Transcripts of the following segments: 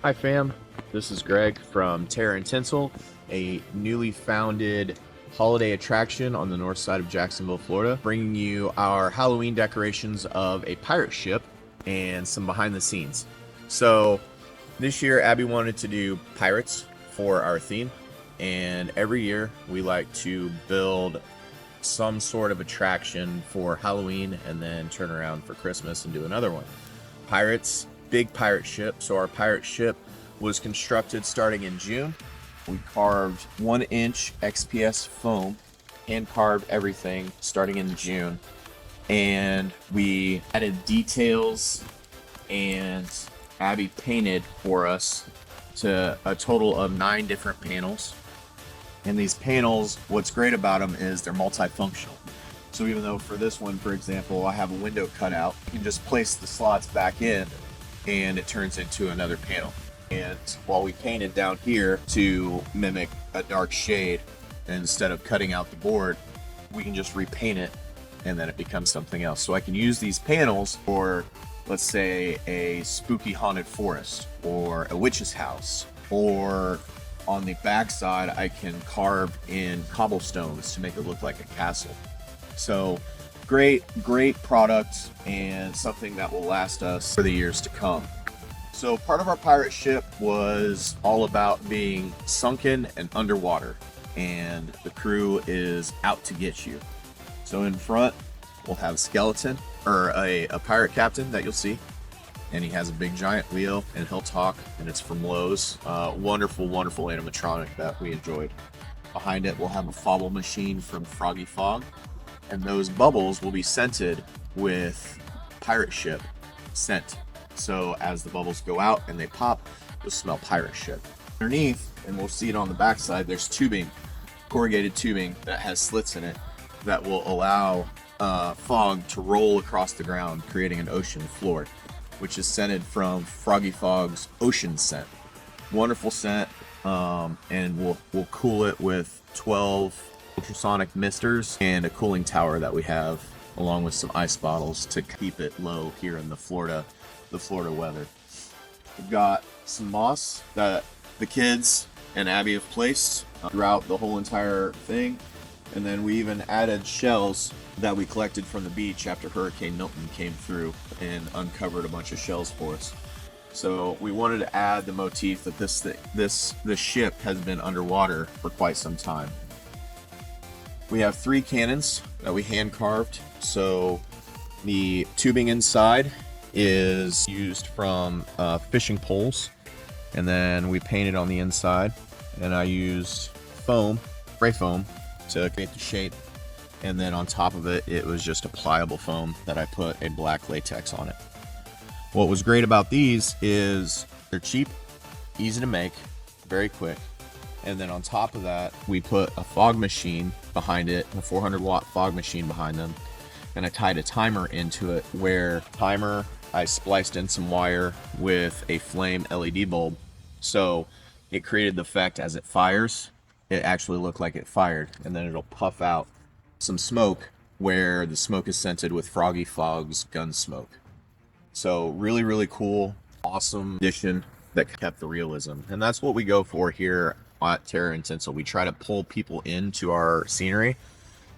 Hi fam, this is Greg from Terror and Tinsel, a newly founded holiday attraction on the north side of Jacksonville, Florida, bringing you our Halloween decorations of a pirate ship and some behind the scenes. So this year Abby wanted to do pirates for our theme, and every year we like to build some sort of attraction for Halloween and then turn around for Christmas and do another one. Pirates, big pirate ship. So our pirate ship was constructed starting in June. We carved 1-inch XPS foam, hand carved everything starting in June, and we added details, and Abby painted for us to a total of 9 different panels. And these panels, what's great about them is they're multifunctional. So even though for this one, for example, I have a window cut out, you can just place the slots back in and it turns into another panel. And while we painted down here to mimic a dark shade, instead of cutting out the board, we can just repaint it and then it becomes something else. So I can use these panels for, let's say, a spooky haunted forest or a witch's house, or on the back side I can carve in cobblestones to make it look like a castle. So great product and something that will last us for the years to come. So part of our pirate ship was all about being sunken and underwater, and the crew is out to get you. So in front we'll have a skeleton, or a pirate captain that you'll see, and he has a big giant wheel and he'll talk, and it's from Lowe's. Wonderful animatronic that we enjoyed. Behind it we'll have a fobble machine from Froggy Fog, and those bubbles will be scented with pirate ship scent. So as the bubbles go out and they pop, you'll smell pirate ship. Underneath, and we'll see it on the back side, there's tubing, corrugated tubing that has slits in it that will allow fog to roll across the ground, creating an ocean floor, which is scented from Froggy Fog's ocean scent. Wonderful scent, and we'll cool it with 12 ultrasonic misters and a cooling tower that we have, along with some ice bottles to keep it low here in the Florida weather. We've got some moss that the kids and Abby have placed throughout the whole entire thing, and then we even added shells that we collected from the beach after Hurricane Milton came through and uncovered a bunch of shells for us. So we wanted to add the motif that this ship has been underwater for quite some time. We have 3 cannons that we hand carved. So the tubing inside is used from fishing poles, and then we painted on the inside, and I used foam, spray foam, to create the shape, and then on top of it, it was just a pliable foam that I put a black latex on it. What was great about these is they're cheap, easy to make, very quick, and then on top of that, we put a fog machine behind it, a 400-watt fog machine behind them, and I tied a timer into it, where I spliced in some wire with a flame LED bulb, so it created the effect as it fires, it actually looked like it fired, and then it'll puff out some smoke where the smoke is scented with Froggy Fog's gun smoke. So really cool, awesome addition that kept the realism, and that's what we go for here at Terror and Tinsel. We try to pull people into our scenery,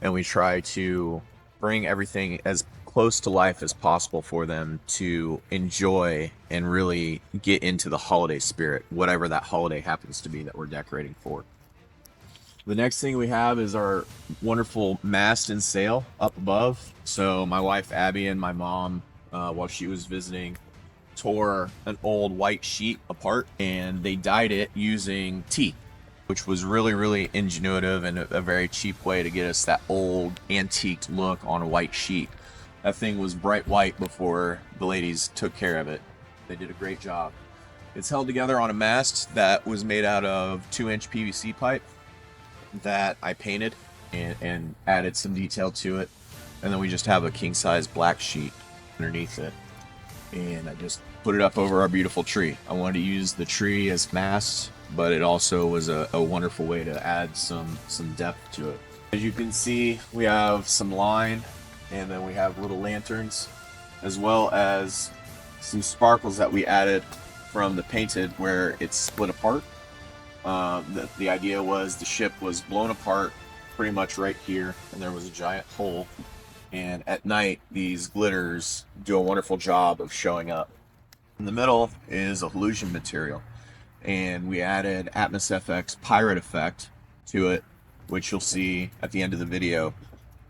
and we try to bring everything as close to life as possible for them to enjoy and really get into the holiday spirit, whatever that holiday happens to be that we're decorating for. The next thing we have is our wonderful mast and sail up above. So my wife Abby and my mom, while she was visiting, tore an old white sheet apart, and they dyed it using tea, which was really ingenuitive and a very cheap way to get us that old antiqued look on a white sheet. That thing was bright white before the ladies took care of it. They did a great job. It's held together on a mast that was made out of 2-inch PVC pipe that I painted and added some detail to it. And then we just have a king-size black sheet underneath it. And I just put it up over our beautiful tree. I wanted to use the tree as mast, but it also was a wonderful way to add some depth to it. As you can see, we have some line, and then we have little lanterns, as well as some sparkles that we added from the painted where it's split apart. The idea was the ship was blown apart pretty much right here, and there was a giant hole. And at night, these glitters do a wonderful job of showing up. In the middle is a illusion material, and we added Atmos FX pirate effect to it, which you'll see at the end of the video.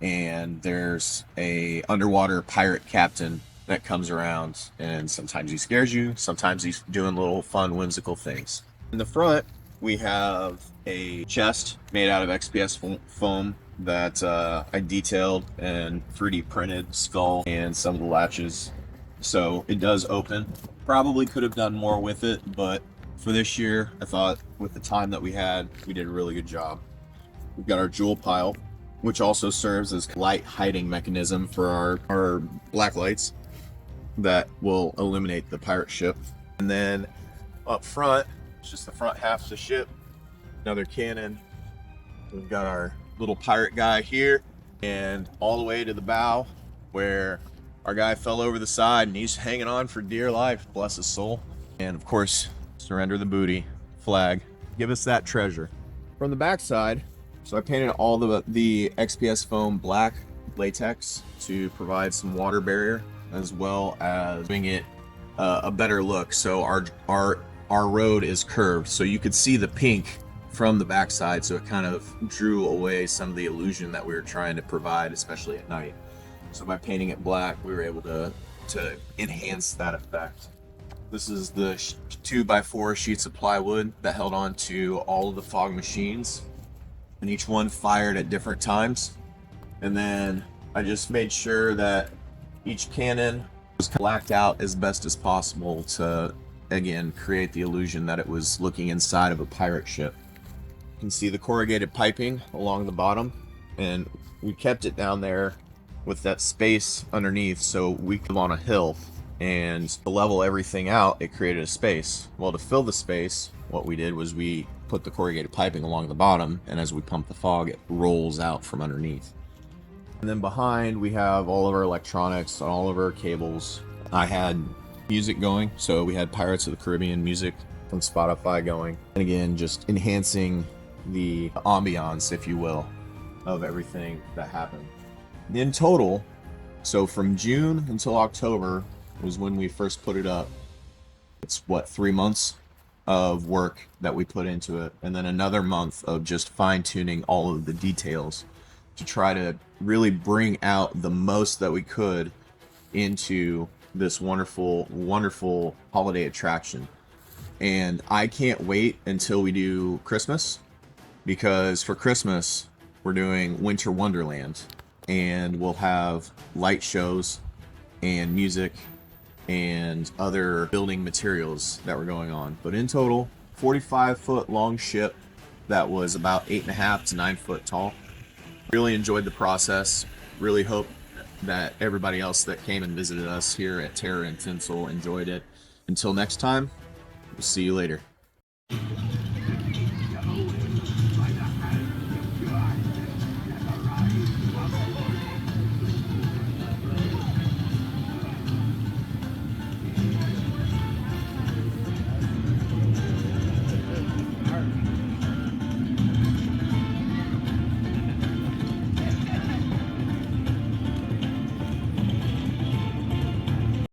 And there's a underwater pirate captain that comes around, and sometimes he scares you, sometimes he's doing little fun whimsical things. In the front we have a chest made out of XPS foam that I detailed and 3D printed skull and some of the latches, so it does open. Probably could have done more with it, but for this year I thought with the time that we had, we did a really good job. We've got our jewel pile, which also serves as light hiding mechanism for our black lights that will illuminate the pirate ship. And then up front, it's just the front half of the ship, another cannon. We've got our little pirate guy here, and all the way to the bow where our guy fell over the side and he's hanging on for dear life, bless his soul. And of course, surrender the booty flag, give us that treasure. From the back side, so I painted all the XPS foam black latex to provide some water barrier, as well as giving it a better look. So our road is curved, so you could see the pink from the backside, so it kind of drew away some of the illusion that we were trying to provide, especially at night. So by painting it black, we were able to enhance that effect. This is the 2x4 sheets of plywood that held on to all of the fog machines, and each one fired at different times. And then I just made sure that each cannon was blacked out as best as possible to, again, create the illusion that it was looking inside of a pirate ship. You can see the corrugated piping along the bottom, and we kept it down there with that space underneath so we could live on a hill, and to level everything out, it created a space. Well, to fill the space, what we did was we put the corrugated piping along the bottom, and as we pump the fog, it rolls out from underneath. And then behind, we have all of our electronics, all of our cables. I had music going, so we had Pirates of the Caribbean music from Spotify going. And again, just enhancing the ambiance, if you will, of everything that happened. In total, so from June until October was when we first put it up. It's what, 3 months of work that we put into it, and then another month of just fine-tuning all of the details to try to really bring out the most that we could into this wonderful, wonderful holiday attraction. And I can't wait until we do Christmas, because for Christmas we're doing Winter Wonderland, and we'll have light shows and music and other building materials that were going on. But in total, 45-foot long ship that was about 8.5 to 9 foot tall. Really enjoyed the process. Really hope that everybody else that came and visited us here at Terror and Tinsel enjoyed it. Until next time, we'll see you later.